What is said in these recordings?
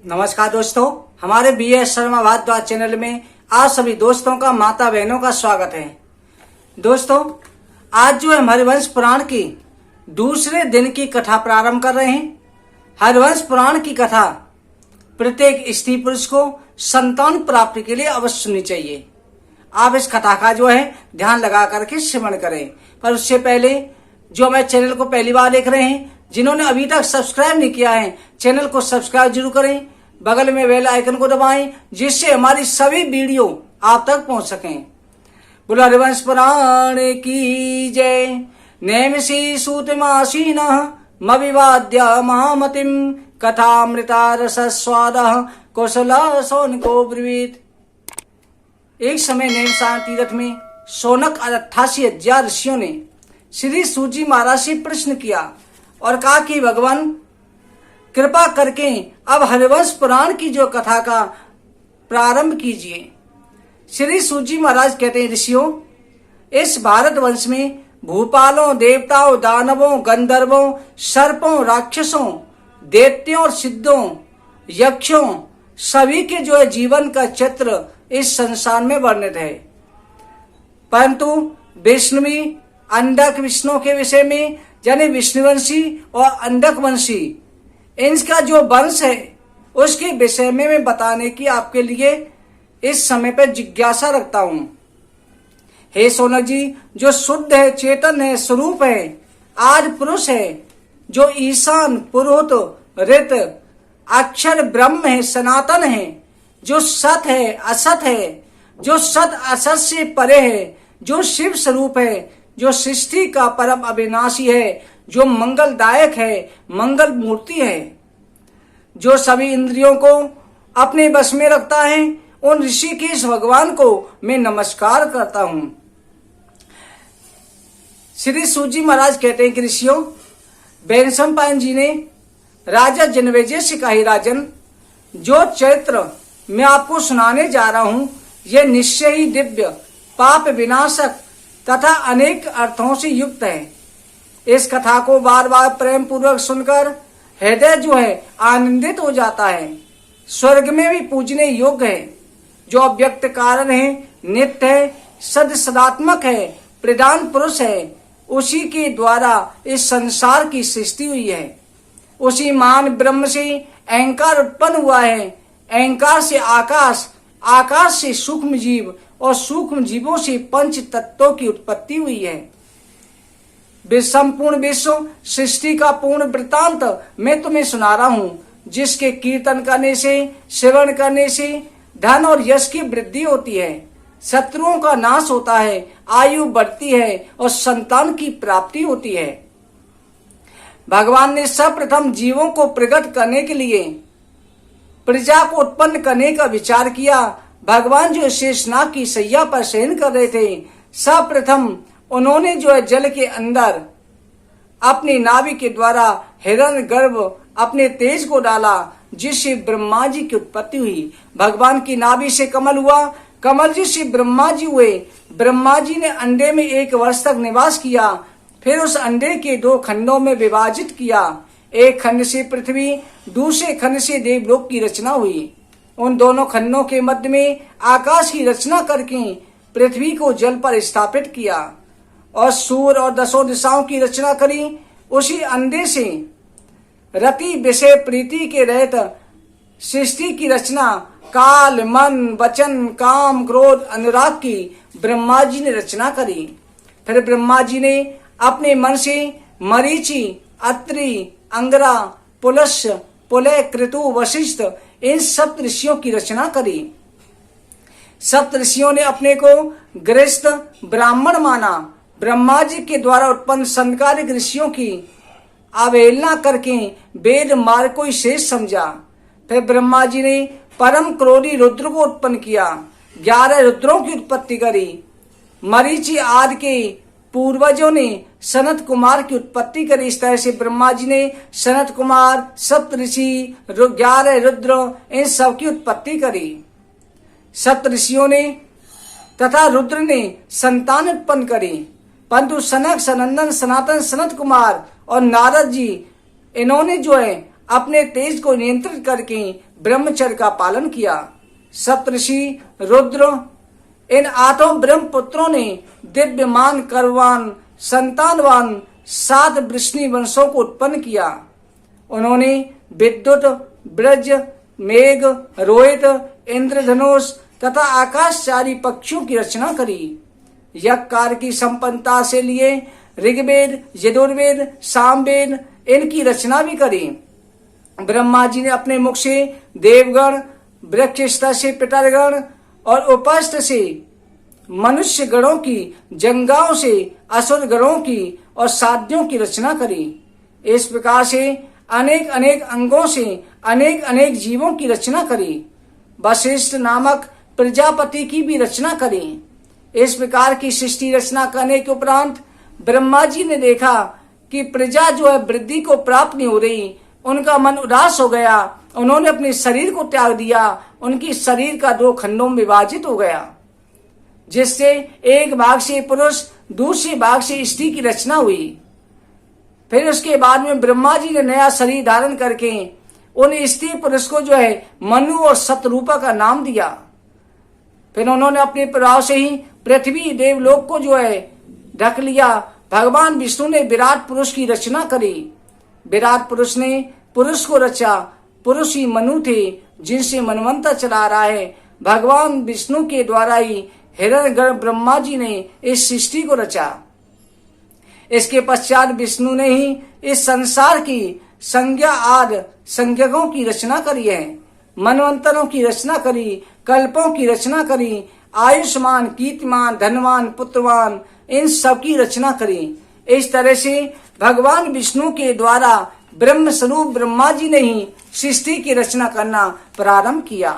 नमस्कार दोस्तों, हमारे BS शर्मा भारद्वाज चैनल में आप सभी दोस्तों का, माता बहनों का स्वागत है। दोस्तों, आज जो है हम हरिवंश पुराण की दूसरे दिन की कथा प्रारंभ कर रहे हैं। हरिवंश पुराण की कथा प्रत्येक स्त्री पुरुष को संतान प्राप्ति के लिए अवश्य सुननी चाहिए। आप इस कथा का जो है ध्यान लगा करके श्रवण करें। पर उससे पहले जो हमारे चैनल को पहली बार देख रहे हैं, जिन्होंने अभी तक सब्सक्राइब नहीं किया है, चैनल को सब्सक्राइब जरूर करें। बगल में बेल आइकन को दबाएं, जिससे हमारी सभी वीडियो आप तक पहुंच सकें। बोलो हरिवंश पुराण की जय। नेमसी सूतमासीन मविवाद्य महामतिम कथामृता रसस्वाद कौशल सौनको ब्रवीत। एक समय नेमसा तीर्थ में शौनक 88,000 ऋषियों ने श्री सूत जी महाराज से प्रश्न किया और कहा कि भगवान कृपा करके अब हरिवंश पुराण की जो कथा का प्रारंभ कीजिए। श्री सूत जी महाराज कहते हैं, ऋषियों, इस भारत वंश में भूपालों, देवताओं, दानवों, गंधर्वों, सर्पों, राक्षसों, दैत्यों और सिद्धों, यक्षों, सभी के जो है जीवन का चित्र इस संसार में वर्णित है। परंतु विष्णुवी अंडक विष्णु के विषय में, यानी विष्णुवंशी और अंडक वंशी, इनका जो वंश है उसके विषय में मैं बताने की आपके लिए इस समय पर जिज्ञासा रखता हूं। हे शौनक जी, जो शुद्ध है, चेतन है, स्वरूप है, आज पुरुष है, जो ईशान, पुरोहित, ऋत, अक्षर ब्रह्म है, सनातन है, जो सत है, असत है, जो सत असत से परे है, जो शिव स्वरूप है, जो सृष्टि का परम अविनाशी है, जो मंगलदायक है, मंगल मूर्ति है, जो सभी इंद्रियों को अपने बस में रखता है, उन ऋषिकेश भगवान को मैं नमस्कार करता हूं। श्री सूत जी महाराज कहते हैं कि ऋषियों, वैशंपायन जी ने राजा जनमेजय से कहा, राजन, जो चरित्र मैं आपको सुनाने जा रहा हूं, यह निश्चय ही दिव्य, पाप विनाशक तथा अनेक अर्थों से युक्त है। इस कथा को बार बार प्रेम पूर्वक सुनकर हृदय जो है आनंदित हो जाता है। स्वर्ग में भी पूजने योग्य है। जो अव्यक्त कारण है, नित्य है, सदात्मक है, प्रधान पुरुष है, उसी के द्वारा इस संसार की सृष्टि हुई है। उसी महान ब्रह्म से अहंकार उत्पन्न हुआ है। अहंकार से आकाश, आकाश से सूक्ष्म जीव और सूक्ष्म जीवों से पंच तत्वों की उत्पत्ति हुई है। संपूर्ण विश्व सृष्टि का पूर्ण वृत्तांत मैं तुम्हें सुना रहा हूं, जिसके कीर्तन करने से, श्रवण करने से धन और यश की वृद्धि होती है, शत्रुओं का नाश होता है, आयु बढ़ती है और संतान की प्राप्ति होती है। भगवान ने सर्वप्रथम जीवों को प्रकट करने के लिए प्रजा को उत्पन्न करने का विचार किया। भगवान जो शेषनाग की सैया पर शयन कर रहे थे, सर्वप्रथम उन्होंने जो है जल के अंदर अपनी नाभि के द्वारा हिरण्य गर्भ अपने तेज को डाला, जिससे ब्रह्मा जी की उत्पत्ति हुई। भगवान की नाभि से कमल हुआ, कमल जी से ब्रह्मा जी हुए। ब्रह्मा जी ने अंडे में 1 वर्ष तक निवास किया, फिर उस अंडे के 2 खंडों में विभाजित किया। एक खंड से पृथ्वी, दूसरे खंड से देवलोक की रचना हुई। उन दोनों खंडों के मध्य में आकाश की रचना करके पृथ्वी को जल पर स्थापित किया और सूर्य और 10 दिशाओं की रचना करी। उसी अंडे से रति विषय प्रीति के रहित सृष्टि की रचना काल, मन, वचन, काम, क्रोध, अनुराग की ब्रह्मा जी ने रचना करी। फिर ब्रह्मा जी ने अपने मन से मरीचि, अत्रि, अंगरा, पुलस्त्य, पुलय, कृतु, वशिष्ठ, इन सप्त ऋषियों की रचना करी। सप्त ऋषियों ने अपने को गृहस्थ ब्राह्मण माना। ब्रह्मा जी के द्वारा उत्पन्न संस्कारिक ऋषियों की अवहेलना करके वेद मार्ग को ही शेष समझा। फिर ब्रह्मा जी ने परम क्रोधी रुद्र को उत्पन्न किया। 11 रुद्रों की उत्पत्ति करी। मरीचि आदि के पूर्वजों ने सनत कुमार की उत्पत्ति करी। इस तरह से ब्रह्मा जी ने सनत कुमार, सप्त ऋषि, 11 रुद्र, इन सब की उत्पत्ति करी। सप्त ऋषियों ने तथा रुद्र ने संतान उत्पन्न करी, परंतु सनक, सनंदन, सनातन, सनत कुमार और नारद जी, इन्होंने जो है अपने तेज को नियंत्रित करके ब्रह्मचर्य का पालन किया। सप्तऋषि रुद्र इन 8 ब्रह्मपुत्रों ने दिव्यमान करवान संतानवान 7 वृष्णि वंशों को उत्पन्न किया। उन्होंने विद्युत, ब्रज, मेघ, रोहित, इंद्रधनुष तथा आकाशचारी पक्षियों की रचना करी। यज्ञ कार्य की संपन्नता से लिए ऋग्वेद, यजुर्वेद, सामवेद इनकी रचना भी करी। ब्रह्मा जी ने अपने मुख से देवगण, वृक्षस्थ से पितरगण और उपस्थ से मनुष्य गणों की, जंगाओं से असुर गणों की और साध्यों की रचना करी। इस प्रकार से अनेक अनेक अंगों से अनेक अनेक जीवों की रचना करी। वशिष्ठ नामक प्रजापति की भी रचना करी। इस प्रकार की सृष्टि रचना करने के उपरांत ब्रह्मा जी ने देखा कि प्रजा जो है वृद्धि को प्राप्त नहीं हो रही, उनका मन उदास हो गया। उन्होंने अपने शरीर को त्याग दिया। उनकी शरीर का 2 खंडों में विभाजित हो गया, जिससे एक भाग से पुरुष, दूसरे भाग से स्त्री की रचना हुई। फिर उसके बाद में ब्रह्मा जी ने नया शरीर धारण करके उन स्त्री पुरुष को जो है मनु और शतरूपा का नाम दिया। फिर उन्होंने अपने प्रभाव से ही पृथ्वी देवलोक को जो है ढक लिया। भगवान विष्णु ने विराट पुरुष की रचना करी। विराट पुरुष ने पुरुष को रचा। पुरुष ही मनु थे, जिनसे मनवंतर चला रहा है। भगवान विष्णु के द्वारा ही हिरण्यगर्भ ब्रह्मा जी ने इस सृष्टि को रचा। इसके पश्चात विष्णु ने ही इस संसार की संज्ञा आदि संज्ञकों की रचना करी है। मनवंतरों की रचना करी, कल्पों की रचना करी, आयुष्मान, कीर्तिमान, धनवान, पुत्रवान इन सब की रचना करी। इस तरह से भगवान विष्णु के द्वारा ब्रह्म स्वरूप ब्रह्मा जी ने ही सृष्टि की रचना करना प्रारंभ किया।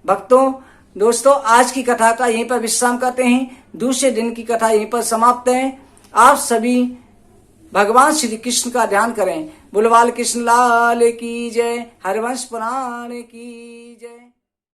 भक्तों, दोस्तों, आज की कथा का यहीं पर विश्राम करते हैं। दूसरे दिन की कथा यहीं पर समाप्त है। आप सभी भगवान श्री कृष्ण का ध्यान करें। बुलवाल कृष्ण लाल की जय, हरवंश पुराण की जय।